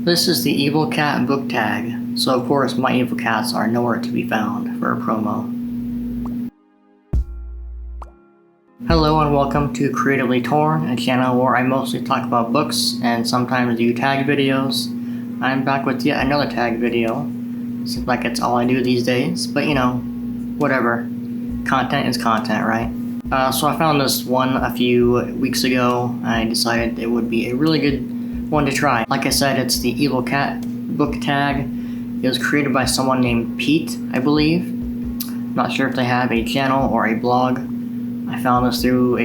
This is the Evil Cat book tag, so of course my evil cats are nowhere to be found for a promo. Hello and welcome to Creatively Torn, a channel where I mostly talk about books and sometimes do tag videos. I'm back with yet another tag video. Seems like it's all I do these days, but you know, whatever. Content is content, right? So I found this one a few weeks ago, and I decided it would be a really good one to try. Like I said, it's the Evil Cat book tag. It was created by someone named Pete, I believe. Not sure if they have a channel or a blog. I found this through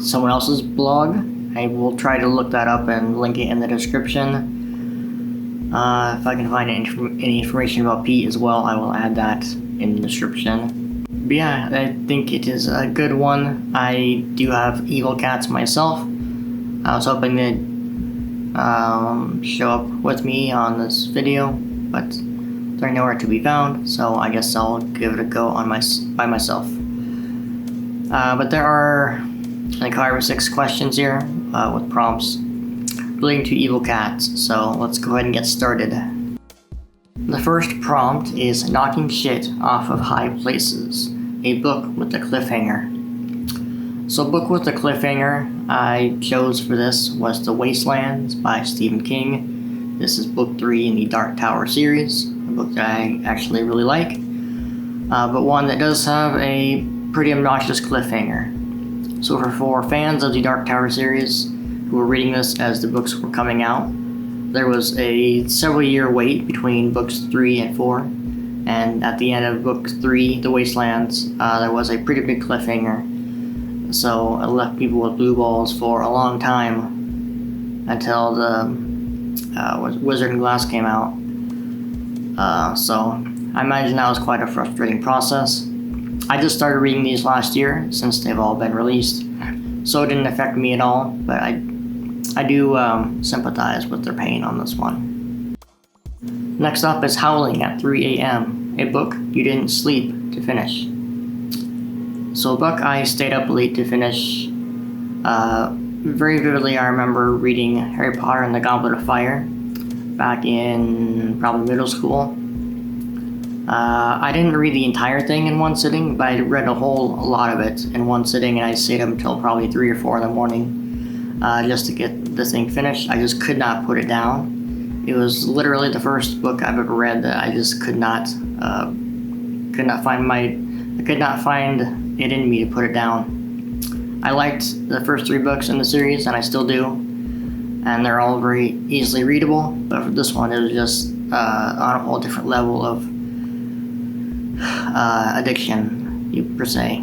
someone else's blog. I will try to look that up and link it in the description. If I can find any information about Pete as well, I will add that in the description. But yeah, I think it is a good one. I do have evil cats myself. I was hoping they'd show up with me on this video, but they're nowhere to be found, so I guess I'll give it a go by myself. But there are like 5 or 6 questions here with prompts relating to evil cats, so let's go ahead and get started. The first prompt is Knocking Shit Off of High Places, a book with a cliffhanger. So book with a cliffhanger I chose for this was The Wastelands by Stephen King. This is book 3 in the Dark Tower series, a book that I actually really like, but one that does have a pretty obnoxious cliffhanger. So for fans of the Dark Tower series who were reading this as the books were coming out, there was a several year wait between books 3 and 4, and at the end of book 3, The Wastelands, there was a pretty big cliffhanger. So it left people with blue balls for a long time until the Wizard and Glass came out. So I imagine that was quite a frustrating process. I just started reading these last year since they've all been released, so it didn't affect me at all, but I do sympathize with their pain on this one. Next up is Howling at 3 a.m., a book you didn't sleep to finish. So a book I stayed up late to finish. Very vividly I remember reading Harry Potter and the Goblet of Fire back in probably middle school. I didn't read the entire thing in one sitting, but I read a lot of it in one sitting, and I stayed up until probably 3 or 4 in the morning just to get the thing finished. I just could not put it down. It was literally the first book I've ever read that I just could not find it in me to put it down. I liked the first 3 books in the series, and I still do, and they're all very easily readable, but for this one it was just on a whole different level of addiction, per se. I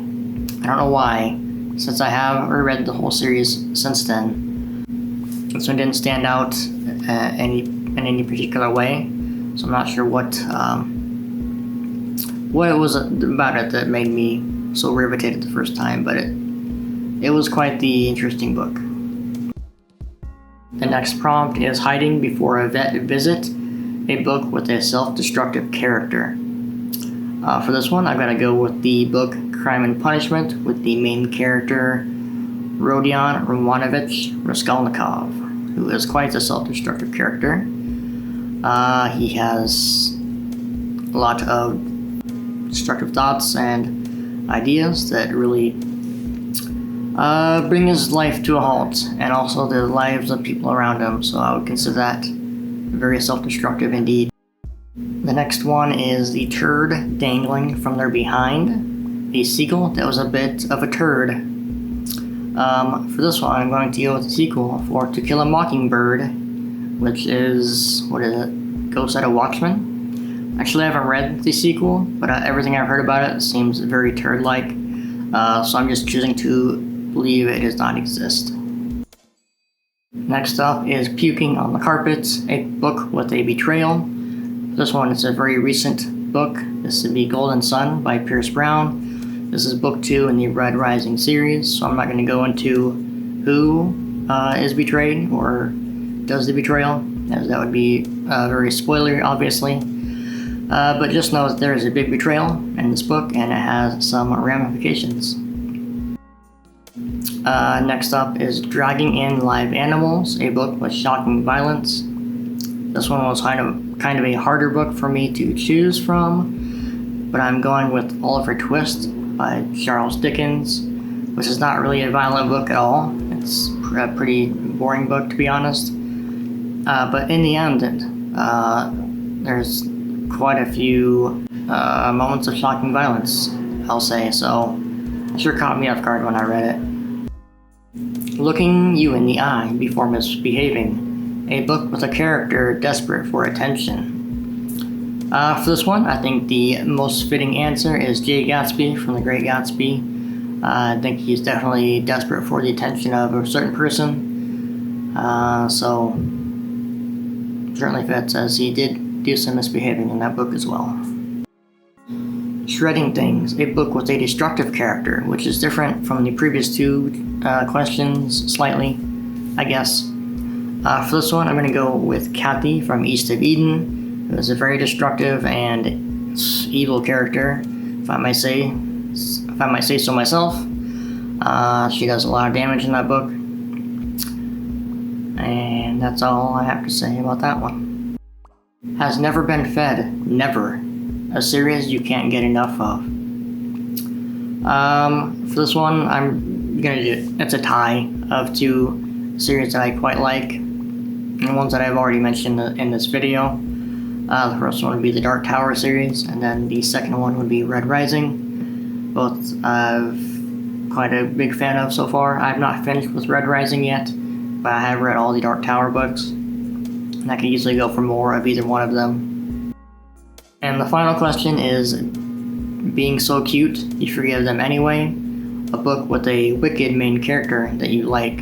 don't know why, since I have reread the whole series since then. This one didn't stand out in any particular way, so I'm not sure what it was about it that made me so riveted the first time, but it was quite the interesting book. The next prompt is Hiding Before a Vet Visit, a book with a self-destructive character. For this one, I've got to go with the book Crime and Punishment with the main character Rodion Romanovich Raskolnikov, who is quite a self-destructive character. He has a lot of destructive thoughts and ideas that really bring his life to a halt, and also the lives of people around him, so I would consider that very self-destructive indeed. The next one is The Turd, Dangling from Their Behind, a sequel that was a bit of a turd. For this one, I'm going to go with the sequel for To Kill a Mockingbird, which is, Ghost at a Watchman? Actually, I haven't read the sequel, but everything I've heard about it seems very turd-like, so I'm just choosing to believe it does not exist. Next up is Puking on the Carpet, a book with a betrayal. This one is a very recent book. This would be Golden Sun by Pierce Brown. This is book 2 in the Red Rising series, so I'm not going to go into who is betrayed or does the betrayal, as that would be very spoilery, obviously. But just know that there is a big betrayal in this book, and it has some ramifications. Next up is Dragging in Live Animals, a book with shocking violence. This one was kind of a harder book for me to choose from, but I'm going with Oliver Twist by Charles Dickens, which is not really a violent book at all. It's a pretty boring book, to be honest. But in the end, there's quite a few moments of shocking violence, I'll say, so it sure caught me off guard when I read it. Looking You in the Eye Before Misbehaving, a book with a character desperate for attention. For this one, I think the most fitting answer is Jay Gatsby from The Great Gatsby. I think he's definitely desperate for the attention of a certain person, so certainly fits, as he did do some misbehaving in that book as well. Shredding Things, a book with a destructive character, which is different from the previous two questions slightly, I guess. For this one, I'm going to go with Kathy from East of Eden, who is a very destructive and evil character, if I might say so myself. She does a lot of damage in that book. And that's all I have to say about that one. Has Never Been Fed, Never. A series you can't get enough of. For this one, I'm gonna do it's a tie of two series that I quite like, and ones that I've already mentioned in this video. The first one would be the Dark Tower series, and then the second one would be Red Rising. Both I've quite a big fan of so far. I've not finished with Red Rising yet, but I have read all the Dark Tower books, and I could easily go for more of either one of them. And the final question is Being So Cute, You Forgive Them Anyway, a book with a wicked main character that you like.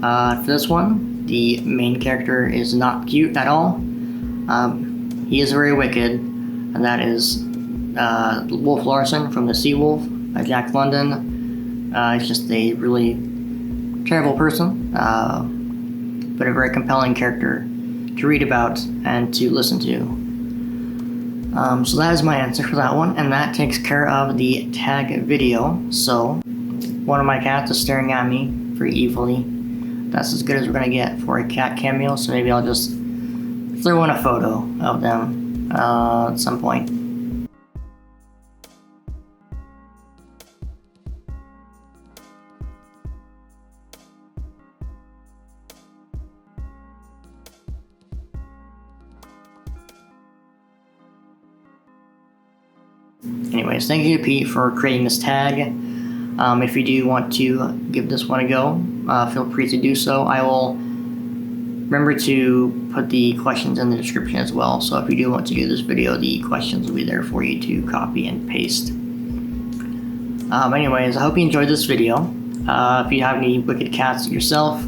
For this one, the main character is not cute at all. He is very wicked, and that is Wolf Larsen from The Sea Wolf by Jack London. He's just a really terrible person, but a very compelling character to read about and to listen to. So that is my answer for that one, and that takes care of the tag video. So one of my cats is staring at me very evilly. That's as good as we're gonna get for a cat cameo, so maybe I'll just throw in a photo of them at some point. Anyways, thank you to Pete for creating this tag. If you do want to give this one a go, feel free to do so. I will remember to put the questions in the description as well, so if you do want to do this video, the questions will be there for you to copy and paste. Anyways, I hope you enjoyed this video. If you have any wicked cats yourself,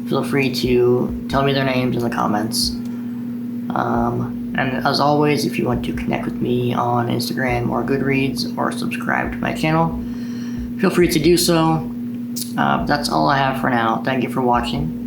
feel free to tell me their names in the comments. And as always, if you want to connect with me on Instagram or Goodreads or subscribe to my channel, feel free to do so. That's all I have for now. Thank you for watching.